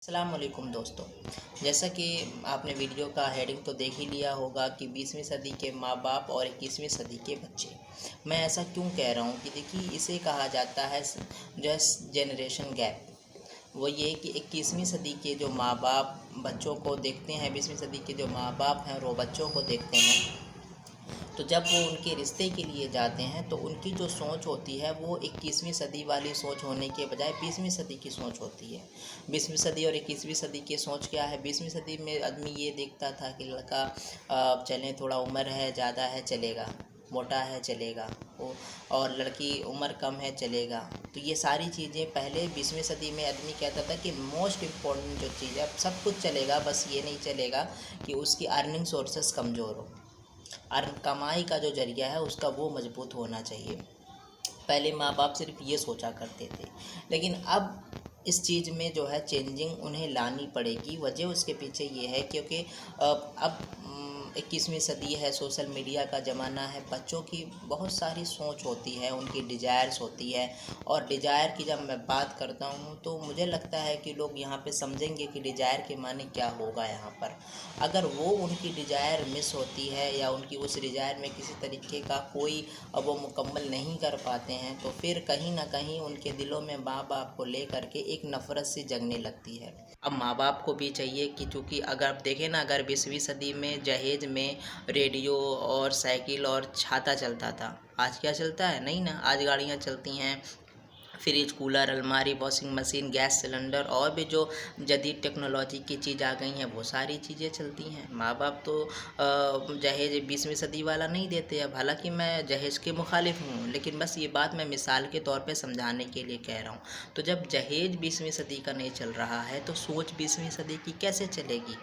अस्सलाम वालेकुम दोस्तों। जैसा कि आपने वीडियो का हेडिंग तो देख ही लिया होगा कि 20वीं सदी के माँ बाप और 21वीं सदी के बच्चे। मैं ऐसा क्यों कह रहा हूँ कि देखिए, इसे कहा जाता है जस्ट जनरेशन गैप। वो ये कि 21वीं सदी के जो माँ बाप बच्चों को देखते हैं, 20वीं सदी के जो माँ बाप हैं वो बच्चों को देखते हैं। तो जब वो उनके रिश्ते के लिए जाते हैं तो उनकी जो सोच होती है वो 21वीं सदी वाली सोच होने के बजाय 20वीं सदी की सोच होती है। 20वीं सदी और 21वीं सदी की सोच क्या है? 20वीं सदी में आदमी ये देखता था कि लड़का चलें, थोड़ा उम्र है, ज़्यादा है चलेगा, मोटा है चलेगा, और लड़की उम्र कम है चलेगा। तो ये सारी चीज़ें पहले 20वीं सदी में आदमी कहता था कि मोस्ट इम्पॉर्टेंट जो चीज़ है, सब कुछ चलेगा, बस ये नहीं चलेगा कि उसकी अर्निंग सोर्सेस कमज़ोर हो। कमाई का जो ज़रिया है उसका वो मजबूत होना चाहिए। पहले माँ बाप सिर्फ ये सोचा करते थे, लेकिन अब इस चीज़ में जो है चेंजिंग उन्हें लानी पड़ेगी। वजह उसके पीछे ये है क्योंकि अब 21वीं सदी है, सोशल मीडिया का ज़माना है। बच्चों की बहुत सारी सोच होती है, उनकी डिज़ायर्स होती है, और डिज़ायर की जब मैं बात करता हूँ तो मुझे लगता है कि लोग यहाँ पे समझेंगे कि डिज़ायर के माने क्या होगा यहाँ पर। अगर वो उनकी डिज़ायर मिस होती है या उनकी उस डिज़ायर में किसी तरीके का कोई वो मुकम्मल नहीं कर पाते हैं, तो फिर कहीं ना कहीं उनके दिलों में माँ बाप को ले करके एक नफ़रत सी जगने लगती है। अब माँ बाप को भी चाहिए कि चूँकि अगर आप देखें ना, अगर 20वीं सदी में जहेज में रेडियो और साइकिल और छाता चलता था, आज क्या चलता है? नहीं ना। आज गाड़ियाँ चलती हैं, फ्रिज, कूलर, अलमारी, वॉशिंग मशीन, गैस सिलेंडर और भी जो जदीद टेक्नोलॉजी की चीज़ आ गई हैं वो सारी चीज़ें चलती हैं। माँ बाप तो जहेज 20वीं सदी वाला नहीं देते। अब हालांकि मैं जहेज के मुखालिफ हूँ, लेकिन बस ये बात मैं मिसाल के तौर पे समझाने के लिए कह रहा हूँ। तो जब जहेज 20वीं सदी का नहीं चल रहा है तो सोच 20वीं सदी की कैसे चलेगी?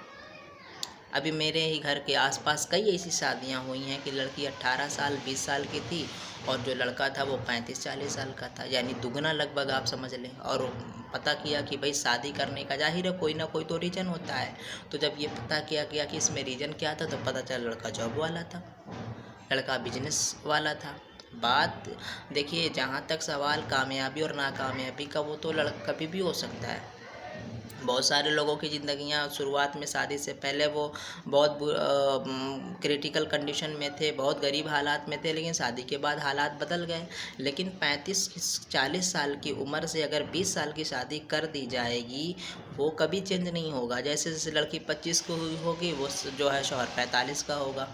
अभी मेरे ही घर के आसपास कई ऐसी शादियां हुई हैं कि लड़की 18 साल 20 साल की थी और जो लड़का था वो 35-40 साल का था, यानी दुगना लगभग, आप समझ लें। और पता किया कि भाई शादी करने का जाहिर है कोई ना कोई तो रीज़न होता है। तो जब ये पता किया गया कि इसमें रीज़न क्या था तो पता चला लड़का जॉब वाला था, लड़का बिजनेस वाला था। बात देखिए, जहाँ तक सवाल कामयाबी और नाकामयाबी का, वो तो कभी भी हो सकता है। बहुत सारे लोगों की ज़िंदगियाँ शुरुआत में शादी से पहले वो बहुत क्रिटिकल कंडीशन में थे, बहुत गरीब हालात में थे, लेकिन शादी के बाद हालात बदल गए। लेकिन 35-40 साल की उम्र से अगर 20 साल की शादी कर दी जाएगी, वो कभी चेंज नहीं होगा। जैसे जैसे लड़की 25 को हुई होगी, वो जो है शौहर 45 का होगा।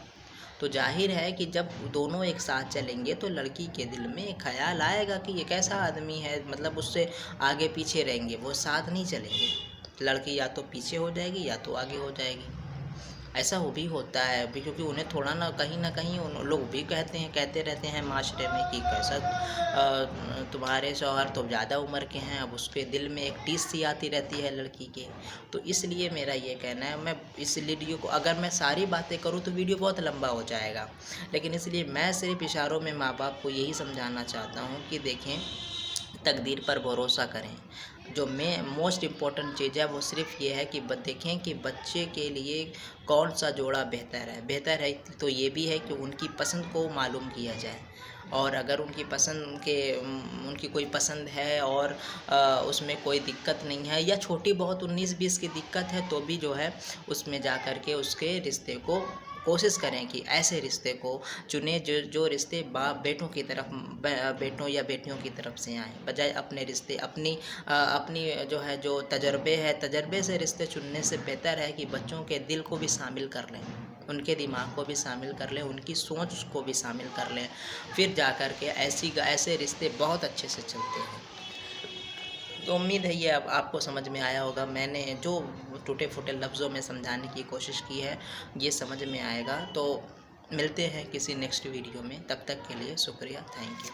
तो जाहिर है कि जब दोनों एक साथ चलेंगे तो लड़की के दिल में एक ख़्याल आएगा कि ये कैसा आदमी है, मतलब उससे आगे पीछे रहेंगे, वो साथ नहीं चलेंगे। लड़की या तो पीछे हो जाएगी या तो आगे हो जाएगी। ऐसा वो भी होता है अभी, क्योंकि उन्हें थोड़ा ना कहीं उन लोग भी कहते रहते हैं माशरे में कि कैसा तुम्हारे शौहर तो ज़्यादा उम्र के हैं। अब उसके दिल में एक टीस सी आती रहती है लड़की के। तो इसलिए मेरा ये कहना है, मैं इस वीडियो को अगर मैं सारी बातें करूँ तो वीडियो बहुत लंबा हो जाएगा, लेकिन इसलिए मैं सिर्फ इशारों में माँ बाप को यही समझाना चाहता हूँ कि देखें, तकदीर पर भरोसा करें। जो मोस्ट इम्पॉर्टेंट चीज़ है वो सिर्फ ये है कि देखें कि बच्चे के लिए कौन सा जोड़ा बेहतर है। तो ये भी है कि उनकी पसंद को मालूम किया जाए, और अगर उनकी कोई पसंद है और उसमें कोई दिक्कत नहीं है, या छोटी बहुत 19-20 की दिक्कत है, तो भी जो है उसमें जा कर के उसके रिश्ते को कोशिश करें कि ऐसे रिश्ते को चुने जो रिश्ते बाप बेटों की तरफ, बेटों या बेटियों की तरफ से आएँ, बजाय अपने रिश्ते अपनी जो है जो तजर्बे से रिश्ते चुनने से बेहतर है कि बच्चों के दिल को भी शामिल कर लें, उनके दिमाग को भी शामिल कर लें, उनकी सोच को भी शामिल कर लें। फिर जा कर के ऐसे रिश्ते बहुत अच्छे से चलते हैं। तो उम्मीद है ये अब आपको समझ में आया होगा। मैंने जो टूटे फूटे लफ्ज़ों में समझाने की कोशिश की है ये समझ में आएगा। तो मिलते हैं किसी नेक्स्ट वीडियो में, तब तक के लिए शुक्रिया, थैंक यू।